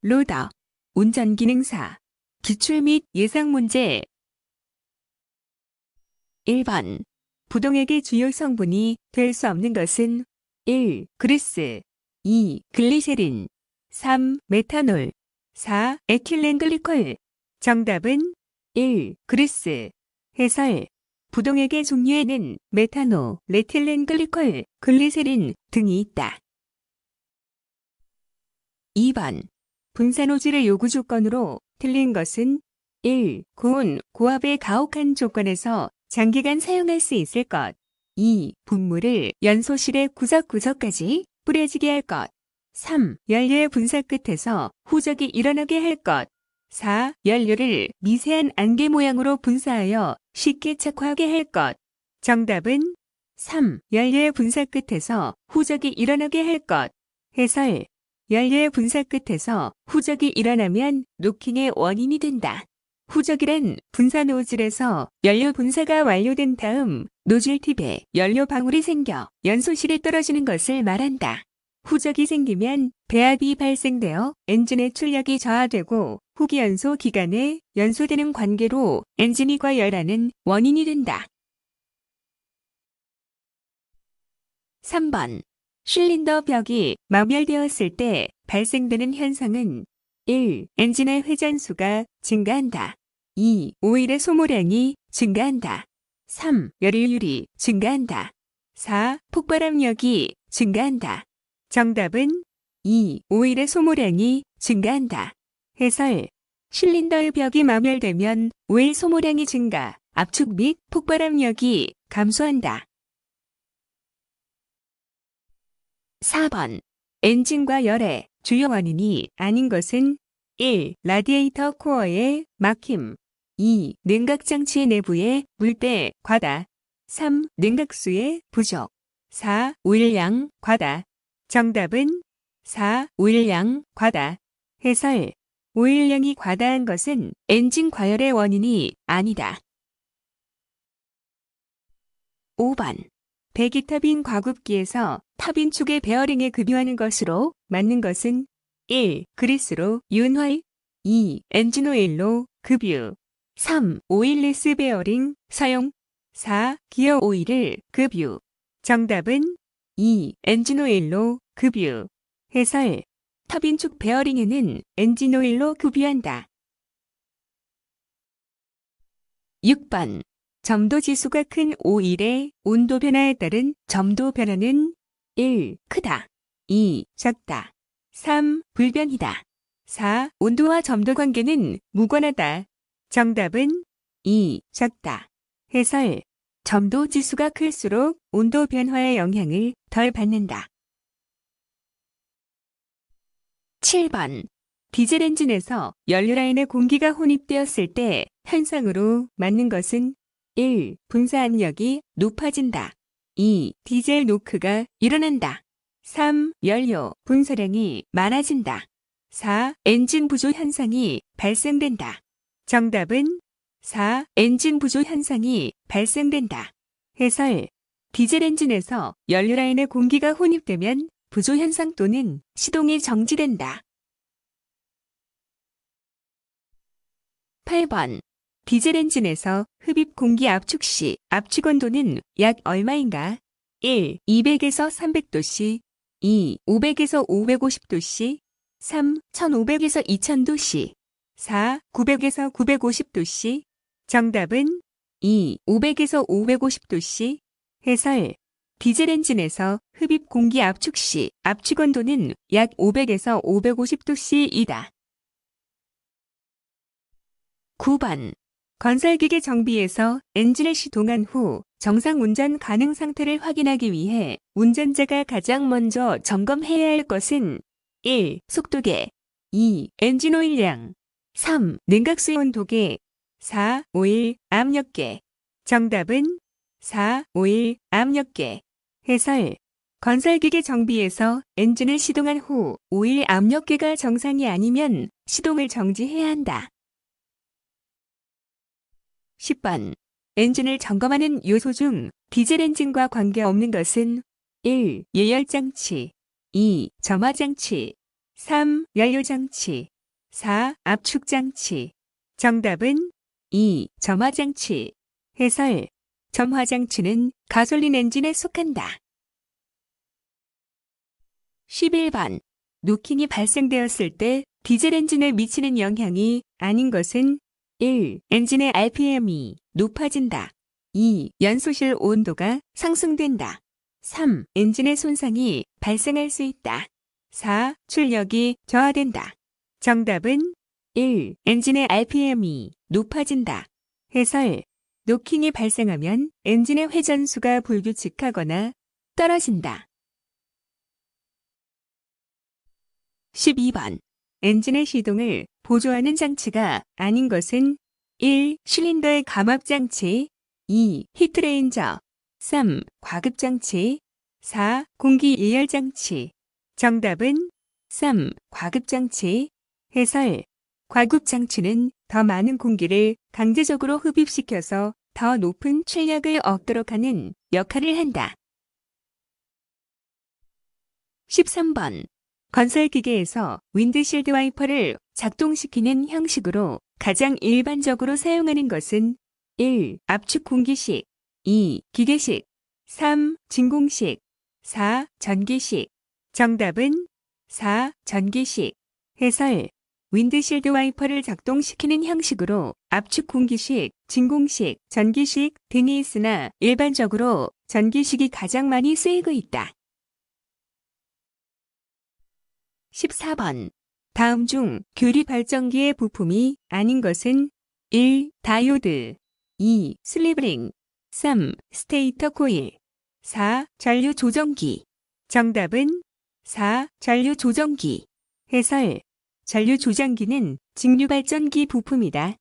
로더, 운전기능사, 기출 및 예상 문제. 1번. 부동액의 주요 성분이 될 수 없는 것은 1. 그리스 2. 글리세린 3. 메탄올 4. 에틸렌글리콜. 정답은 1. 그리스. 해설. 부동액의 종류에는 메탄올, 에틸렌글리콜, 글리세린 등이 있다. 2번. 분산호질의 요구 조건으로 틀린 것은 1. 고온, 고압의 가혹한 조건에서 장기간 사용할 수 있을 것. 2. 분무를 연소실의 구석구석까지 뿌려지게 할 것. 3. 연료의 분사 끝에서 후적이 일어나게 할 것. 4. 연료를 미세한 안개 모양으로 분사하여 쉽게 착화하게 할 것. 정답은 3. 연료의 분사 끝에서 후적이 일어나게 할 것. 해설. 연료의 분사 끝에서 후적이 일어나면 노킹의 원인이 된다. 후적이란 분사 노즐에서 연료 분사가 완료된 다음 노즐 팁에 연료 방울이 생겨 연소실에 떨어지는 것을 말한다. 후적이 생기면 배압이 발생되어 엔진의 출력이 저하되고 후기연소 기간에 연소되는 관계로 엔진이 과열하는 원인이 된다. 3번. 실린더 벽이 마멸되었을 때 발생되는 현상은 1. 엔진의 회전수가 증가한다. 2. 오일의 소모량이 증가한다. 3. 열효율이 증가한다. 4. 폭발압력이 증가한다. 정답은 2. 오일의 소모량이 증가한다. 해설. 실린더의 벽이 마멸되면 오일 소모량이 증가, 압축 및 폭발압력이 감소한다. 4번. 엔진과 열의 주요 원인이 아닌 것은 1. 라디에이터 코어의 막힘 2. 냉각장치 내부의 물때 과다 3. 냉각수의 부족 4. 오일량 과다. 정답은 4. 오일량 과다. 해설. 오일량이 과다한 것은 엔진 과열의 원인이 아니다. 5번. 배기타빈 과급기에서 타빈 축의 베어링에 급유하는 것으로 맞는 것은 1. 그리스로 윤활 2. 엔진오일로 급유 3. 오일리스 베어링 사용 4. 기어 오일을 급유. 정답은 2. 엔진오일로 급유. 해설. 타빈축 베어링에는 엔진오일로 급유한다. 6번. 점도 지수가 큰 오일의 온도 변화에 따른 점도 변화는 1. 크다 2. 작다 3. 불변이다 4. 온도와 점도 관계는 무관하다. 정답은 2. 작다. 해설. 점도 지수가 클수록 온도 변화의 영향을 덜 받는다. 7번. 디젤 엔진에서 연료라인에 공기가 혼입되었을 때 현상으로 맞는 것은 1. 분사 압력이 높아진다. 2. 디젤 노크가 일어난다. 3. 연료 분사량이 많아진다. 4. 엔진 부조 현상이 발생된다. 정답은 4. 엔진 부조 현상이 발생된다. 해설. 디젤 엔진에서 연료 라인에 공기가 혼입되면 부조 현상 또는 시동이 정지된다. 8번. 디젤 엔진에서 흡입 공기 압축 시 압축 온도는 약 얼마인가? 1. 200에서 300도씨 2. 500에서 550도씨 3. 1500에서 2000도씨 4. 900에서 950도씨. 정답은 2. 500에서 550도씨. 해설. 디젤 엔진에서 흡입 공기 압축 시 압축 온도는 약 500에서 550도씨이다. 9번. 건설기계 정비에서 엔진을 시동한 후 정상 운전 가능 상태를 확인하기 위해 운전자가 가장 먼저 점검해야 할 것은 1. 속도계 2. 엔진 오일량 3. 냉각수 온도계 4. 오일 압력계. 정답은 4. 오일 압력계. 해설. 건설기계 정비에서 엔진을 시동한 후 오일 압력계가 정상이 아니면 시동을 정지해야 한다. 10번. 엔진을 점검하는 요소 중 디젤 엔진과 관계없는 것은 1. 예열장치 2. 점화장치 3. 연료장치 4. 압축장치. 정답은 2. 점화장치. 해설. 점화장치는 가솔린 엔진에 속한다. 11번. 노킹이 발생되었을 때 디젤 엔진에 미치는 영향이 아닌 것은 1. 엔진의 RPM이 높아진다. 2. 연소실 온도가 상승된다. 3. 엔진의 손상이 발생할 수 있다. 4. 출력이 저하된다. 정답은 1. 엔진의 RPM이 높아진다. 해설. 노킹이 발생하면 엔진의 회전수가 불규칙하거나 떨어진다. 12번. 엔진의 시동을 보조하는 장치가 아닌 것은 1. 실린더의 감압장치. 2. 히트레인저. 3. 과급장치. 4. 공기 예열장치. 정답은 3. 과급장치. 해설. 과급장치는 더 많은 공기를 강제적으로 흡입시켜서 더 높은 출력을 얻도록 하는 역할을 한다. 13번. 건설기계에서 윈드실드 와이퍼를 작동시키는 형식으로 가장 일반적으로 사용하는 것은 1. 압축 공기식. 2. 기계식. 3. 진공식. 4. 전기식. 정답은 4. 전기식. 해설. 윈드실드 와이퍼를 작동시키는 형식으로 압축 공기식, 진공식, 전기식 등이 있으나 일반적으로 전기식이 가장 많이 쓰이고 있다. 14번. 다음 중 교리 발전기의 부품이 아닌 것은 1. 다이오드. 2. 슬리브링. 3. 스테이터 코일. 4. 전류 조정기. 정답은 4. 전류 조정기. 해설. 전류 조정기는 직류 발전기 부품이다.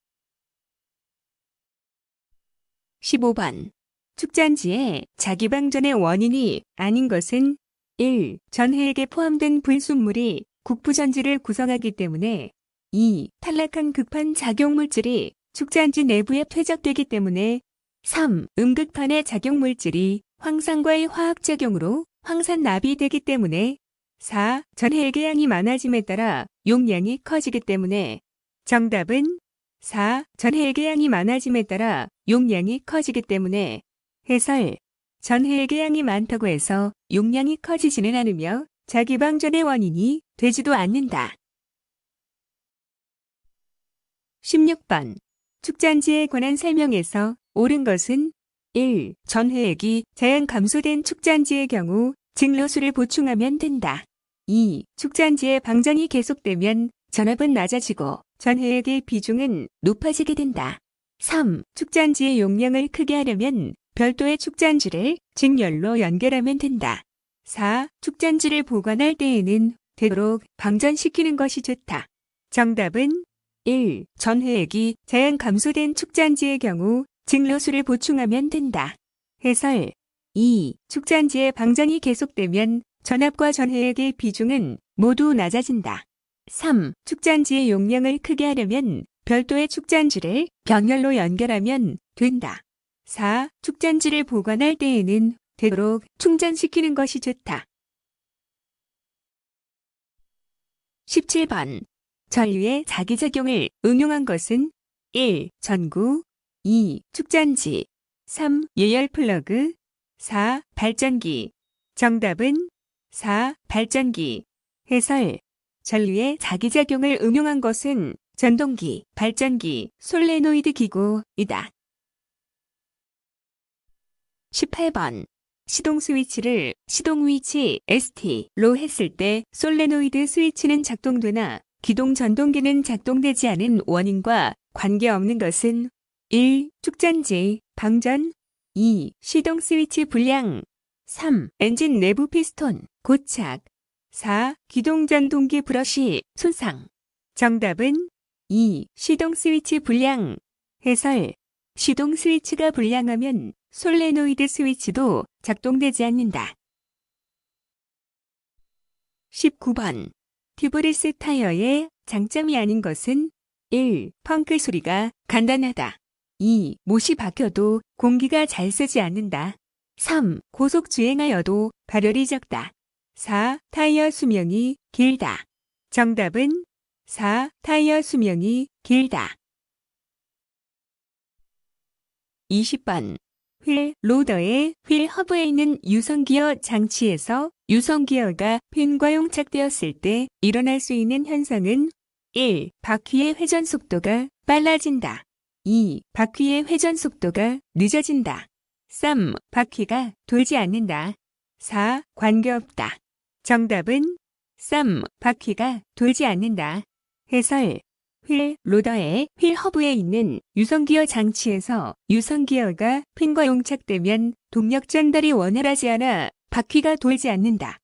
15번. 축전지의 자기방전의 원인이 아닌 것은 1. 전해액에 포함된 불순물이 국부전지를 구성하기 때문에 2. 탈락한 급한 작용물질이 축전지 내부에 퇴적되기 때문에 3. 음극판의 작용물질이 황산과의 화학작용으로 황산납이 때문에 4. 전해액의 양이 많아짐에 따라 용량이 커지기 때문에 정답은 4. 전해액의 양이 많아짐에 따라 용량이 커지기 때문에 해설. 전해액의 양이 많다고 해서 용량이 커지지는 않으며 자기방전의 원인이 되지도 않는다. 16번. 축전지에 관한 설명에서 옳은 것은 1. 전해액이 자연 감소된 축전지의 경우 증류수를 보충하면 된다. 2. 축전지의 방전이 계속되면 전압은 낮아지고 전해액의 비중은 높아지게 된다. 3. 축전지의 용량을 크게 하려면 별도의 축전지를 직렬로 연결하면 된다. 4. 축전지를 보관할 때에는 되도록 방전시키는 것이 좋다. 정답은 1. 전해액이 자연 감소된 축전지의 경우 증류수를 보충하면 된다. 해설. 2. 축전지의 방전이 계속되면 전압과 전해액의 비중은 모두 낮아진다. 3. 축전지의 용량을 크게 하려면 별도의 축전지를 병렬로 연결하면 된다. 4. 축전지를 보관할 때에는 되도록 충전시키는 것이 좋다. 17번. 전류의 자기작용을 응용한 것은 1. 전구. 2. 축전지. 3. 예열 플러그. 4. 발전기. 정답은 4. 발전기. 해설. 전류의 자기작용을 응용한 것은 전동기, 발전기, 솔레노이드 기구이다. 18번. 시동 스위치를 시동 위치 ST로 했을 때 솔레노이드 스위치는 작동되나 기동 전동기는 작동되지 않은 원인과 관계없는 것은 1. 축전지, 방전. 2. 시동 스위치 불량. 3. 엔진 내부 피스톤, 고착. 4. 기동 전동기 브러쉬, 손상. 정답은 2. 시동 스위치 불량. 해설. 시동 스위치가 불량하면 솔레노이드 스위치도 작동되지 않는다. 19번. 튜브리스 타이어의 장점이 아닌 것은 1. 펑크 소리가 간단하다. 2. 못이 박혀도 공기가 잘 새지 않는다. 3. 고속 주행하여도 발열이 적다. 4. 타이어 수명이 길다. 정답은 4. 타이어 수명이 길다. 20번. 휠 로더의 휠 허브에 있는 유성기어 장치에서 유성기어가 핀과 용착되었을 때 일어날 수 있는 현상은 1. 바퀴의 회전 속도가 빨라진다. 2. 바퀴의 회전 속도가 늦어진다. 3. 바퀴가 돌지 않는다. 4. 관계없다. 정답은 3. 바퀴가 돌지 않는다. 해설. 휠 로더의 휠 허브에 있는 유성기어 장치에서 유성기어가 핀과 용착되면 동력 전달이 원활하지 않아 바퀴가 돌지 않는다.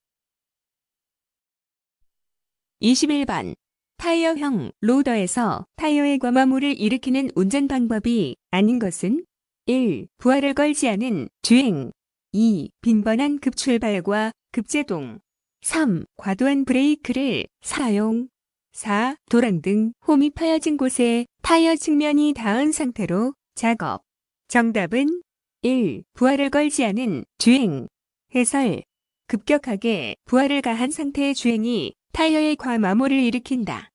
21번. 타이어형 로더에서 타이어의 과마모를 일으키는 운전 방법이 아닌 것은 1. 부하를 걸지 않은 주행. 2. 빈번한 급출발과 급제동. 3. 과도한 브레이크를 사용. 4. 도랑 등 홈이 파여진 곳에 타이어 측면이 닿은 상태로 작업. 정답은 1. 부하를 걸지 않은 주행. 해설. 급격하게 부하를 가한 상태의 주행이 타이어의 과마모를 일으킨다.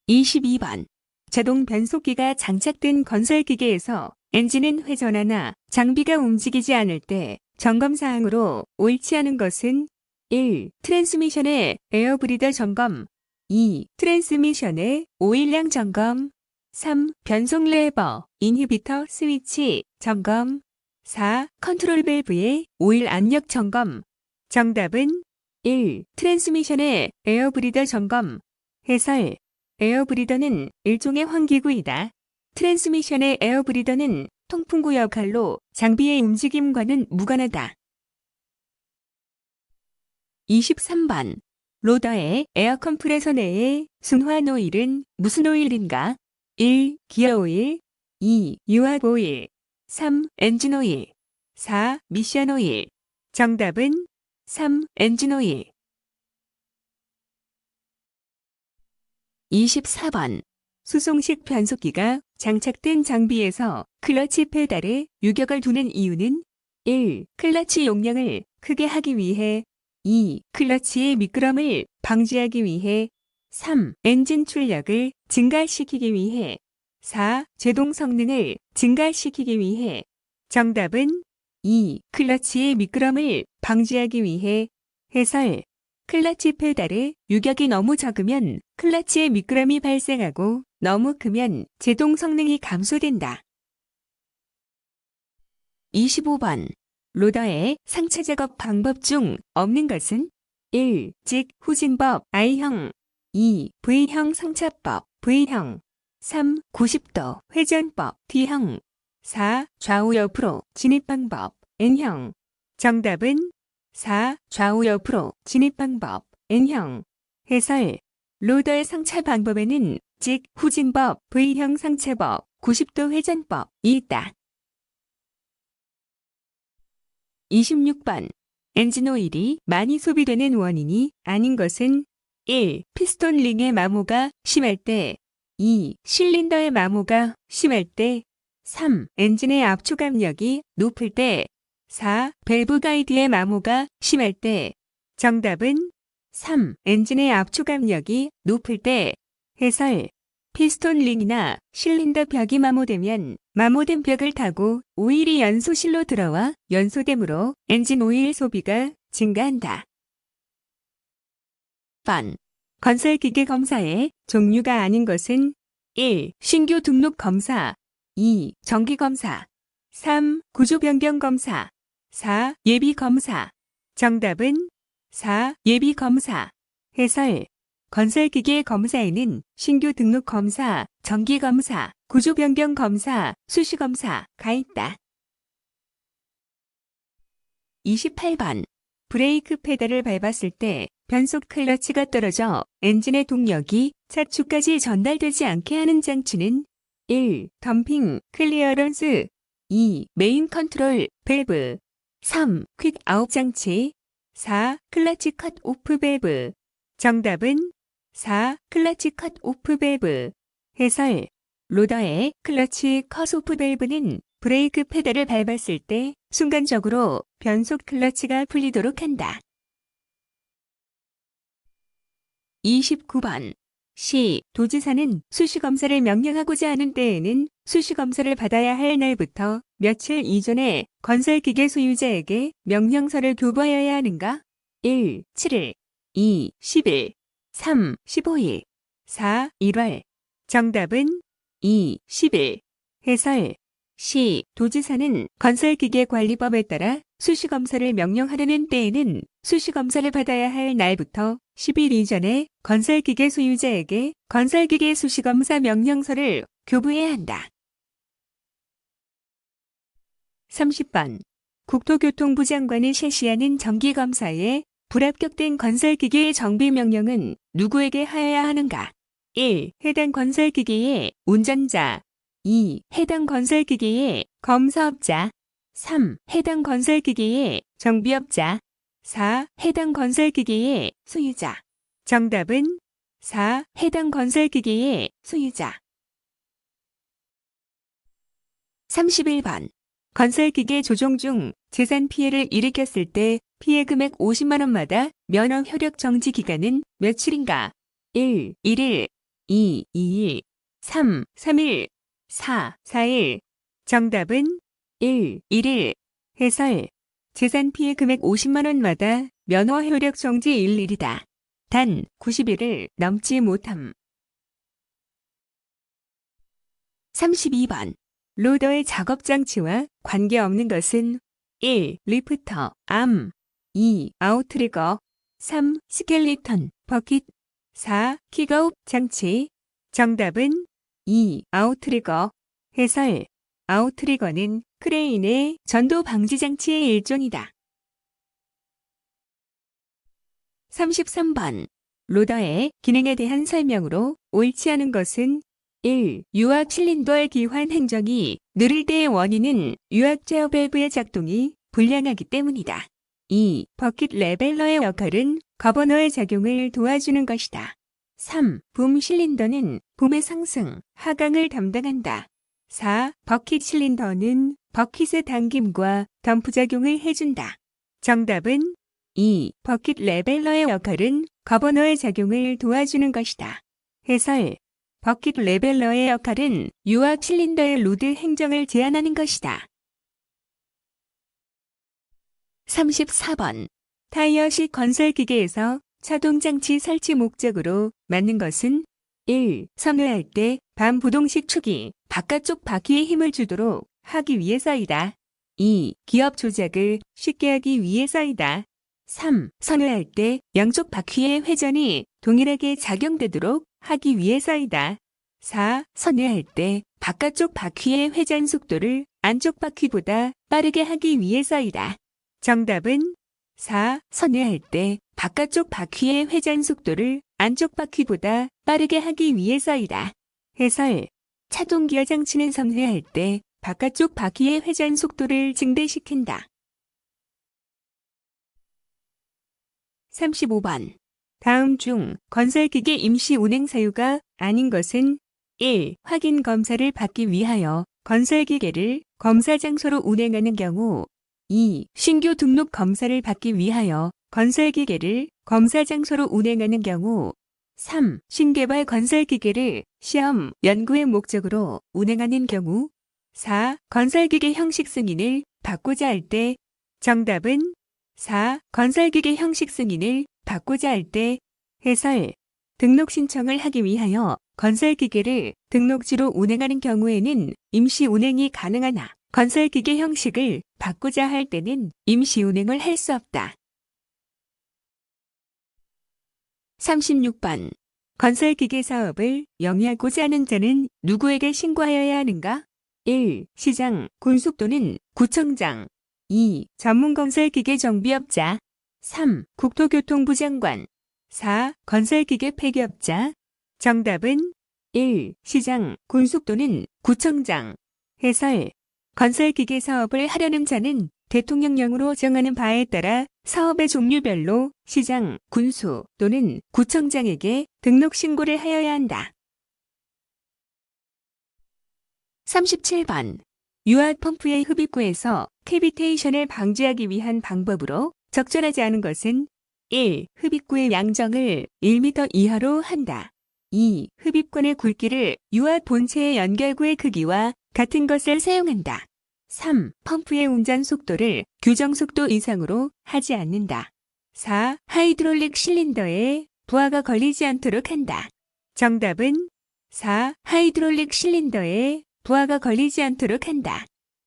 22번. 자동 변속기가 장착된 건설기계에서 엔진은 회전하나 장비가 움직이지 않을 때 점검사항으로 옳지 않은 것은 1. 트랜스미션의 에어브리더 점검. 2. 트랜스미션의 오일량 점검. 3. 변속 레버, 인히비터 스위치 점검. 4. 컨트롤 밸브의 오일 압력 점검. 정답은 1. 트랜스미션의 에어브리더 점검. 해설. 에어브리더는 일종의 환기구이다. 트랜스미션의 에어브리더는 통풍구 역할로 장비의 움직임과는 무관하다. 23번. 로더의 에어 컴프레서 내의 순환 오일은 무슨 오일인가? 1. 기어 오일. 2. 유압 오일. 3. 엔진 오일. 4. 미션 오일. 정답은 3. 엔진 오일. 24번. 수송식 변속기가 장착된 장비에서 클러치 페달에 유격을 두는 이유는 1. 클러치 용량을 크게 하기 위해. 2. 클러치의 미끄럼을 방지하기 위해. 3. 엔진 출력을 증가시키기 위해. 4. 제동 성능을 증가시키기 위해. 정답은 2. 클러치의 미끄럼을 방지하기 위해. 해설. 클러치 페달에 유격이 너무 적으면 클러치의 미끄럼이 발생하고 너무 크면 제동 성능이 감소된다. 25번. 로더의 상차 작업 방법 중 없는 것은 1. 직 후진법 I형. 2. V형 상차법 V형. 3. 90도 회전법 D형. 4. 좌우 옆으로 진입 방법 N형. 정답은 4. 좌우 옆으로 진입 방법 N형. 해설. 로더의 상차 방법에는 직 후진법 V형 상차법 90도 회전법이 있다. 26번. 엔진 오일이 많이 소비되는 원인이 아닌 것은 1. 피스톤 링의 마모가 심할 때. 2. 실린더의 마모가 심할 때. 3. 엔진의 압축 압력이 높을 때. 4. 밸브 가이드의 마모가 심할 때. 정답은 3. 엔진의 압축 압력이 높을 때. 해설. 피스톤 링이나 실린더 벽이 마모되면 마모된 벽을 타고 오일이 연소실로 들어와 연소됨으로 엔진 오일 소비가 증가한다. 번. 건설기계 검사의 종류가 아닌 것은 1. 신규 등록 검사. 2. 정기 검사. 3. 구조 변경 검사. 4. 예비 검사. 정답은 4. 예비 검사. 해설. 건설기계 검사에는 신규 등록 검사, 정기 검사, 구조 변경 검사, 수시 검사가 있다. 28번. 브레이크 페달을 밟았을 때 변속 클러치가 떨어져 엔진의 동력이 차축까지 전달되지 않게 하는 장치는 1. 덤핑 클리어런스. 2. 메인 컨트롤 밸브. 3. 퀵 아웃 장치. 4. 클러치 컷 오프 밸브. 정답은 4. 클러치 컷 오프 밸브. 해설. 로더의 클러치 컷 오프 밸브는 브레이크 페달을 밟았을 때 순간적으로 변속 클러치가 풀리도록 한다. 29번. 시. 도지사는 수시검사를 명령하고자 하는 때에는 수시검사를 받아야 할 날부터 며칠 이전에 건설기계 소유자에게 명령서를 교부하여야 하는가? 1. 7일 2. 10일 3. 15일 4. 1월 정답은 2. 10일 해설 시. 도지사는 건설기계관리법에 따라 수시검사를 명령하려는 때에는 수시검사를 받아야 할 날부터 10일 이전에 건설기계 소유자에게 건설기계 수시검사 명령서를 교부해야 한다. 30번. 국토교통부 장관이 실시하는 정기검사에 불합격된 건설기계의 정비명령은 누구에게 하여야 하는가? 1. 해당 건설기계의 운전자 2. 해당 건설기계의 검사업자 3. 해당 건설기계의 정비업자 4. 해당 건설기계의 소유자 정답은 4. 해당 건설기계의 소유자 31번. 건설기계 조종 중 재산 피해를 일으켰을 때 피해 금액 50만 원마다 면허 효력 정지 기간은 며칠인가? 1. 1일 2. 2일 3. 3일 4. 4일 정답은 1. 1일 해설 재산 피해 금액 50만 원마다 면허 효력 정지 일일이다. 단 90일을 넘지 못함. 32번. 로더의 작업장치와 관계없는 것은 1. 리프터, 암 2. 아웃트리거 3. 스켈리턴, 버킷 4. 킥아웃 장치 정답은 2. 아웃트리거 해설 아웃트리거는 크레인의 전도 방지 장치의 일종이다. 33번. 로더의 기능에 대한 설명으로 옳지 않은 것은 1. 유압 실린더의 기환 행정이 느릴 때의 원인은 유압 제어 밸브의 작동이 불량하기 때문이다. 2. 버킷 레벨러의 역할은 거버너의 작용을 도와주는 것이다. 3. 붐 실린더는 붐의 상승, 하강을 담당한다. 4. 버킷 실린더는 버킷의 당김과 덤프 작용을 해준다. 정답은 2. 버킷 레벨러의 역할은 거버너의 작용을 도와주는 것이다. 해설 버킷 레벨러의 역할은 유압 실린더의 로드 행정을 제한하는 것이다. 34번. 타이어식 건설기계에서 차동장치 설치 목적으로 맞는 것은 1. 선회할 때 반부동식 축이 바깥쪽 바퀴에 힘을 주도록 하기 위해서이다. 2. 기업 조작을 쉽게 하기 위해서이다. 3. 선회할 때 양쪽 바퀴의 회전이 동일하게 작용되도록 하기 위해서이다. 4. 선회할 때 바깥쪽 바퀴의 회전 속도를 안쪽 바퀴보다 빠르게 하기 위해서이다. 정답은 4. 선회할 때 바깥쪽 바퀴의 회전 속도를 안쪽 바퀴보다 빠르게 하기 위해서이다. 해설 차동 기어 장치는 선회할 때 바깥쪽 바퀴의 회전 속도를 증대시킨다. 35번. 다음 중 건설기계 임시 운행 사유가 아닌 것은 1. 확인 검사를 받기 위하여 건설기계를 검사 장소로 운행하는 경우 2. 신규 등록 검사를 받기 위하여 건설기계를 검사 장소로 운행하는 경우 3. 신개발 건설기계를 시험, 연구의 목적으로 운행하는 경우 4. 건설기계 형식 승인을 받고자 할 때 정답은 4. 건설기계 형식 승인을 받고자 할 때 해설 등록 신청을 하기 위하여 건설기계를 등록지로 운행하는 경우에는 임시 운행이 가능하나 건설기계 형식을 바꾸자 할 때는 임시 운행을 할 수 없다. 36번. 건설기계 사업을 영위하고자 하는 자는 누구에게 신고하여야 하는가? 1. 시장, 군수 또는 구청장 2. 전문건설기계 정비업자 3. 국토교통부 장관 4. 건설기계 폐기업자 정답은 1. 시장, 군수 또는 구청장 해설 건설기계 사업을 하려는 자는 대통령령으로 정하는 바에 따라 사업의 종류별로 시장, 군수 또는 구청장에게 등록 신고를 하여야 한다. 37번. 유압 펌프의 흡입구에서 캐비테이션을 방지하기 위한 방법으로 적절하지 않은 것은 1. 흡입구의 양정을 1m 이하로 한다. 2. 흡입권의 굵기를 유압 본체의 연결구의 크기와 같은 것을 사용한다. 3. 펌프의 운전 속도를 규정 속도 이상으로 하지 않는다. 4. 하이드롤릭 실린더에 부하가 걸리지 않도록 한다. 정답은 4. 하이드롤릭 실린더에 부하가 걸리지 않도록 한다.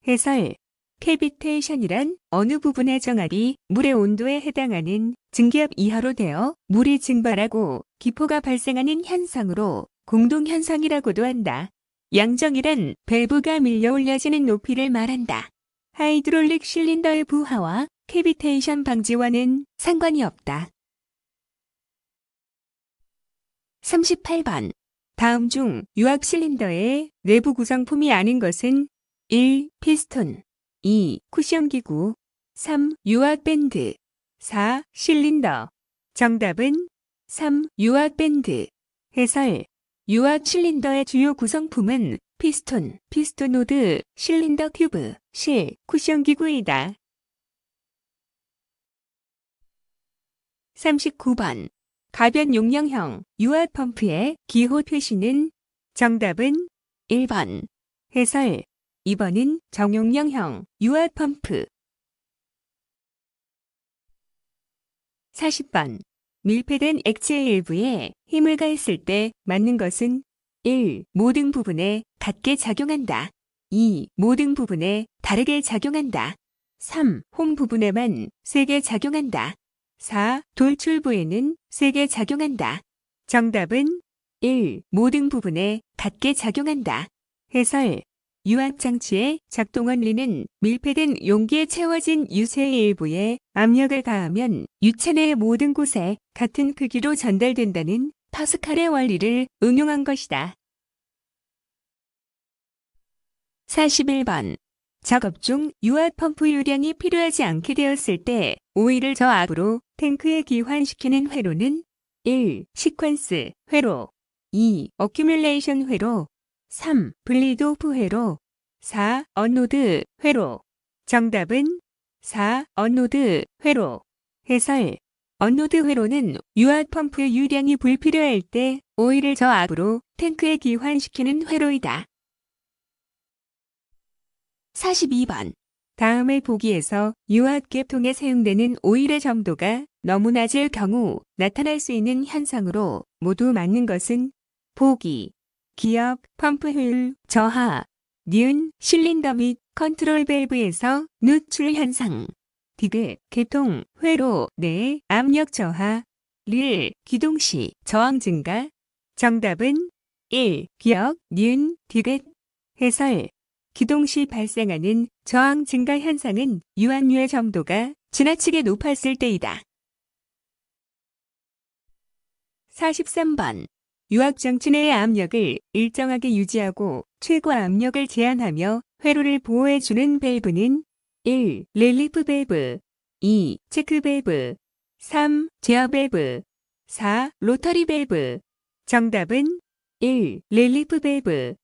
해설. 캐비테이션이란 어느 부분의 정압이 물의 온도에 해당하는 증기압 이하로 되어 물이 증발하고 기포가 발생하는 현상으로 공동현상이라고도 한다. 양정이란 밸브가 밀려 올려지는 높이를 말한다. 하이드롤릭 실린더의 부하와 캐비테이션 방지와는 상관이 없다. 38번. 다음 중 유압 실린더의 내부 구성품이 아닌 것은 1. 피스톤 2. 쿠션 기구 3. 유압 밴드 4. 실린더. 정답은 3. 유압 밴드. 해설. 유압 실린더의 주요 구성품은 피스톤, 피스톤 노드, 실린더 튜브, 실, 쿠션 기구이다. 39번. 가변 용량형 유압 펌프의 기호 표시는 정답은 1번. 해설. 2번은 정용량형 유압 펌프. 40번. 밀폐된 액체의 일부에 힘을 가했을 때 맞는 것은 1. 모든 부분에 같게 작용한다. 2. 모든 부분에 다르게 작용한다. 3. 홈 부분에만 세게 작용한다. 4. 돌출부에는 세게 작용한다. 정답은 1. 모든 부분에 같게 작용한다. 해설. 유압장치의 작동 원리는 밀폐된 용기에 채워진 유체의 일부에 압력을 가하면 유체 내의 모든 곳에 같은 크기로 전달된다는 파스칼의 원리를 응용한 것이다. 41번. 작업 중 유압 펌프 유량이 필요하지 않게 되었을 때 오일을 저압으로 탱크에 기환시키는 회로는 1. 시퀀스 회로 2. 어큐뮬레이션 회로 3. 블리드 오프 회로 4. 언로드 회로. 정답은 4. 언로드 회로. 해설. 언로드 회로는 유압 펌프의 유량이 불필요할 때 오일을 저압으로 탱크에 기환시키는 회로이다. 42번. 다음의 보기에서 유압계통에 사용되는 오일의 점도가 너무 낮을 경우 나타날 수 있는 현상으로 모두 맞는 것은 보기. 기압, 펌프 효율, 저하, 니은, 실린더 및 컨트롤 밸브에서 누출 현상. 디귿, 계통, 회로 내 압력 저하, 릴, 기동 시 저항 증가. 정답은 1. 기역, 니은, 디귿. 해설. 기동 시 발생하는 저항 증가 현상은 유압류의 점도가 지나치게 높았을 때이다. 43번. 유압장치 내의 압력을 일정하게 유지하고 최고 압력을 제한하며 회로를 보호해주는 밸브는 1. 릴리프 밸브 2. 체크 밸브 3. 제어 밸브 4. 로터리 밸브. 정답은 1. 릴리프 밸브.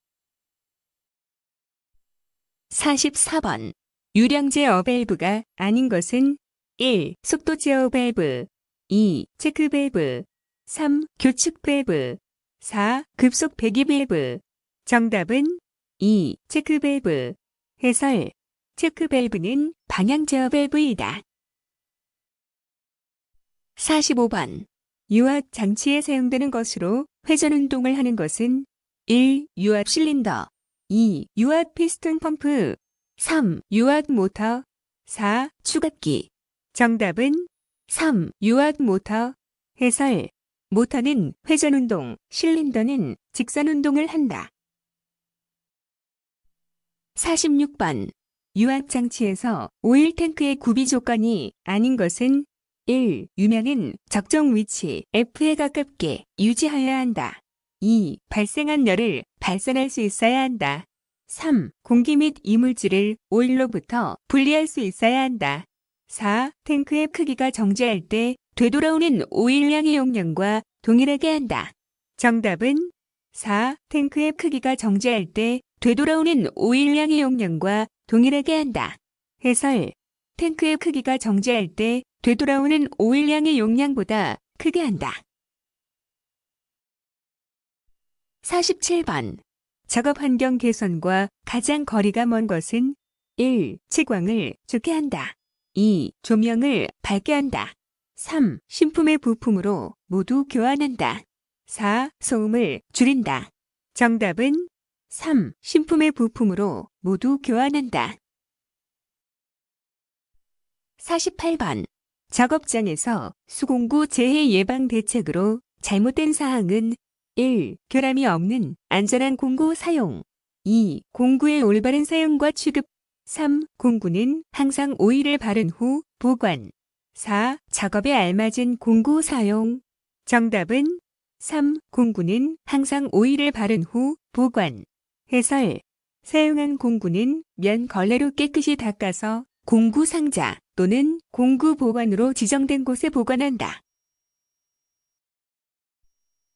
44번. 유량 제어 밸브가 아닌 것은 1. 속도 제어 밸브 2. 체크 밸브 3. 교축 밸브 4. 급속 배기 밸브. 정답은 2. 체크 밸브. 해설. 체크 밸브는 방향 제어 밸브이다. 45번. 유압 장치에 사용되는 것으로 회전 운동을 하는 것은 1. 유압 실린더 2. 유압 피스톤 펌프 3. 유압 모터 4. 추각기. 정답은 3. 유압 모터. 해설. 모터는 회전 운동, 실린더는 직선 운동을 한다. 46번. 유압 장치에서 오일 탱크의 구비 조건이 아닌 것은 1. 유명은 적정 위치 F에 가깝게 유지하여야 한다. 2. 발생한 열을 발산할 수 있어야 한다. 3. 공기 및 이물질을 오일로부터 분리할 수 있어야 한다. 4. 탱크의 크기가 정지할 때 되돌아오는 오일량의 용량과 동일하게 한다. 정답은 4. 탱크의 크기가 정지할 때 되돌아오는 오일량의 용량과 동일하게 한다. 해설. 탱크의 크기가 정지할 때 되돌아오는 오일량의 용량보다 크게 한다. 47번. 작업 환경 개선과 가장 거리가 먼 것은 1. 채광을 좋게 한다. 2. 조명을 밝게 한다. 3. 신품의 부품으로 모두 교환한다. 4. 소음을 줄인다. 정답은 3. 신품의 부품으로 모두 교환한다. 48번. 작업장에서 수공구 재해 예방 대책으로 잘못된 사항은 1. 결함이 없는 안전한 공구 사용. 2. 공구의 올바른 사용과 취급. 3. 공구는 항상 오일을 바른 후 보관. 4. 작업에 알맞은 공구 사용. 정답은 3. 공구는 항상 오일을 바른 후 보관. 해설. 사용한 공구는 면 걸레로 깨끗이 닦아서 공구 상자 또는 공구 보관으로 지정된 곳에 보관한다.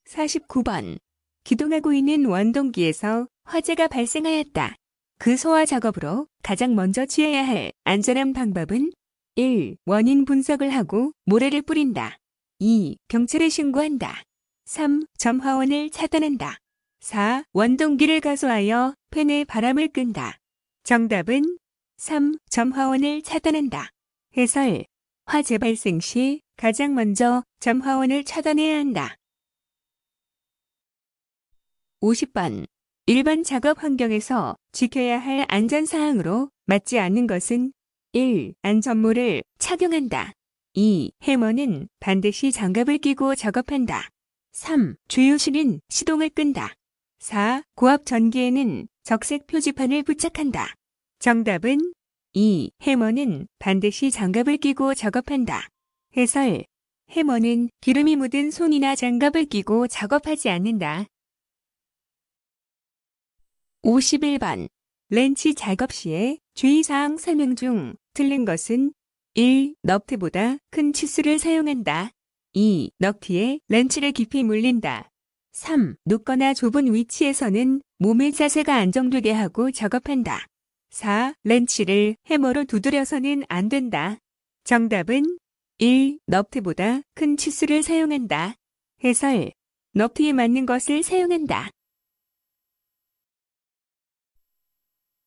49번. 기동하고 있는 원동기에서 화재가 발생하였다. 그 소화 작업으로 가장 먼저 취해야 할 안전한 방법은 1. 원인 분석을 하고 모래를 뿌린다. 2. 경찰에 신고한다. 3. 점화원을 차단한다. 4. 원동기를 가소하여 팬의 바람을 끈다. 정답은 3. 점화원을 차단한다. 해설. 화재 발생 시 가장 먼저 점화원을 차단해야 한다. 50번. 일반 작업 환경에서 지켜야 할 안전사항으로 맞지 않는 것은 1. 안전모를 착용한다. 2. 해머는 반드시 장갑을 끼고 작업한다. 3. 주유실은 시동을 끈다. 4. 고압 전기에는 적색 표지판을 부착한다. 정답은 2. 해머는 반드시 장갑을 끼고 작업한다. 해설. 해머는 기름이 묻은 손이나 장갑을 끼고 작업하지 않는다. 51번. 렌치 작업 시에 주의사항 설명 중 틀린 것은 1. 넙트보다 큰 치수를 사용한다. 2. 넙트에 렌치를 깊이 물린다. 3. 높거나 좁은 위치에서는 몸의 자세가 안정되게 하고 작업한다. 4. 렌치를 해머로 두드려서는 안 된다. 정답은 1. 넙트보다 큰 치수를 사용한다. 해설. 넙트에 맞는 것을 사용한다.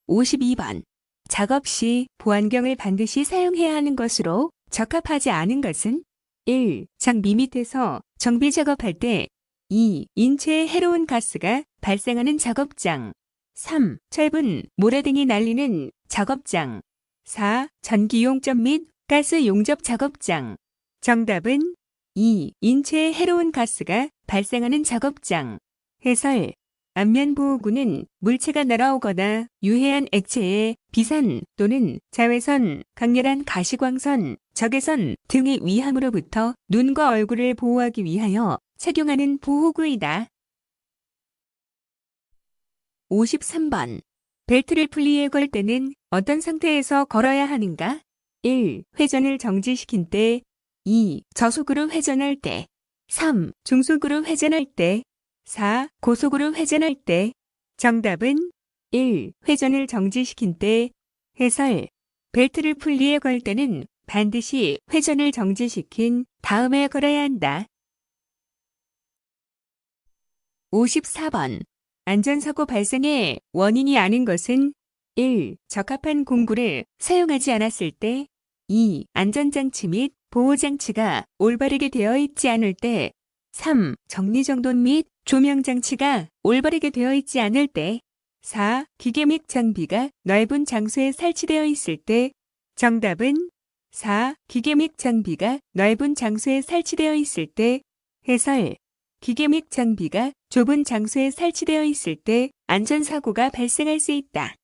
52번. 작업 시 보안경을 반드시 사용해야 하는 것으로 적합하지 않은 것은 1. 장비 밑에서 정비 작업할 때 2. 인체에 해로운 가스가 발생하는 작업장. 3. 철분, 모래 등이 날리는 작업장. 4. 전기 용접 및 가스 용접 작업장. 정답은 2. 인체에 해로운 가스가 발생하는 작업장. 해설. 안면보호구는 물체가 날아오거나 유해한 액체에 비산 또는 자외선, 강렬한 가시광선, 적외선 등의 위험으로부터 눈과 얼굴을 보호하기 위하여 착용하는 보호구이다. 53번. 벨트를 분리해 걸 때는 어떤 상태에서 걸어야 하는가? 1. 회전을 정지시킨 때. 2. 저속으로 회전할 때. 3. 중속으로 회전할 때. 4. 고속으로 회전할 때. 정답은 1. 회전을 정지시킨 때. 해설. 벨트를 분리해 걸 때는 반드시 회전을 정지시킨 다음에 걸어야 한다. 54번. 안전사고 발생의 원인이 아닌 것은 1. 적합한 공구를 사용하지 않았을 때. 2. 안전장치 및 보호장치가 올바르게 되어 있지 않을 때. 3. 정리정돈 및 조명장치가 올바르게 되어 있지 않을 때. 4. 기계 및 장비가 넓은 장소에 설치되어 있을 때. 정답은 4. 기계 및 장비가 넓은 장소에 설치되어 있을 때. 해설. 기계 및 장비가 좁은 장소에 설치되어 있을 때 안전사고가 발생할 수 있다.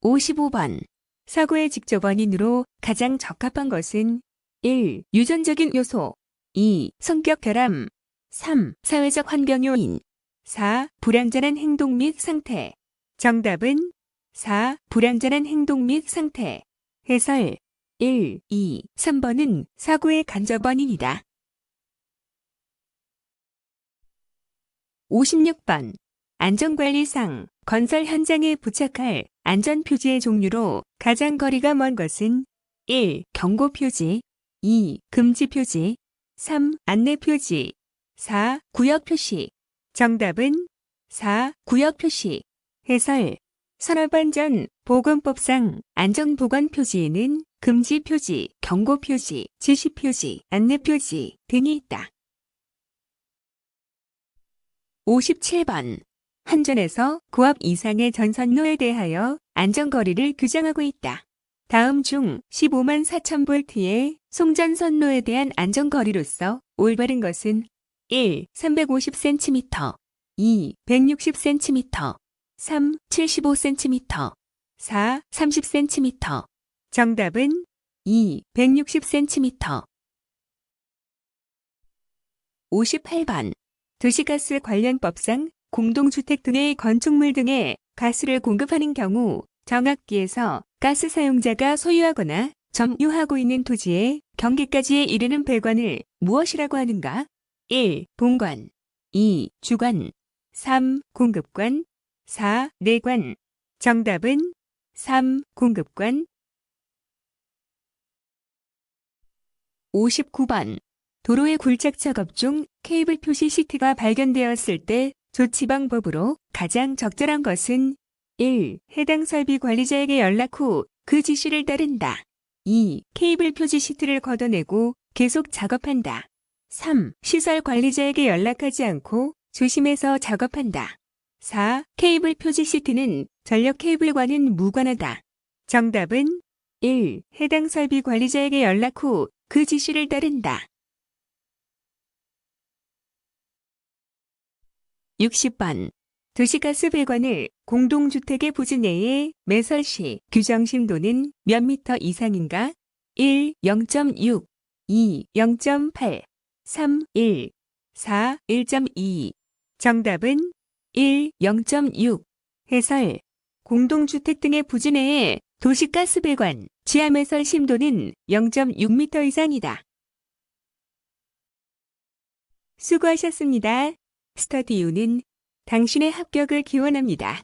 55번. 사고의 직접 원인으로 가장 적합한 것은 1. 유전적인 요소. 2. 성격 결함. 3. 사회적 환경 요인. 4. 불안전한 행동 및 상태. 정답은 4. 불안전한 행동 및 상태. 해설. 1, 2, 3번은 사고의 간접 원인이다. 56번. 안전관리상 건설 현장에 부착할 안전표지의 종류로 가장 거리가 먼 것은 1. 경고 표지 2. 금지 표지 3. 안내 표지 4. 구역 표시 정답은 4. 구역 표시 해설 산업안전 보건법상 안전보건 표지에는 금지 표지, 경고 표지, 지시 표지, 안내 표지 등이 있다. 57번. 한전에서 고압 이상의 전선로에 대하여 안전거리를 규정하고 있다. 다음 중 15만 4천 볼트의 송전선로에 대한 안전거리로서 올바른 것은 1. 350cm 2. 160cm 3. 75cm 4. 30cm 정답은 2. 160cm 58번. 도시가스 관련법상 공동주택 등의 건축물 등에 가스를 공급하는 경우 정압기에서 가스 사용자가 소유하거나 점유하고 있는 토지의 경계까지에 이르는 배관을 무엇이라고 하는가? 1. 본관 2. 주관 3. 공급관 4. 내관 정답은 3. 공급관 59번. 도로의 굴착 작업 중 케이블 표시 시트가 발견되었을 때 조치 방법으로 가장 적절한 것은 1. 해당 설비 관리자에게 연락 후 그 지시를 따른다. 2. 케이블 표지 시트를 걷어내고 계속 작업한다. 3. 시설 관리자에게 연락하지 않고 조심해서 작업한다. 4. 케이블 표지 시트는 전력 케이블과는 무관하다. 정답은 1. 해당 설비 관리자에게 연락 후 그 지시를 따른다. 60번. 도시가스 배관을 공동주택의 부지 내에 매설 시 규정 심도는 몇 미터 이상인가? 1. 0.6 2. 0.8 3. 1 4. 1.2 정답은 1. 0.6 해설 공동주택 등의 부지 내에 도시가스 배관 지하 매설 심도는 0.6m 이상이다. 수고하셨습니다. 스터디유는 당신의 합격을 기원합니다.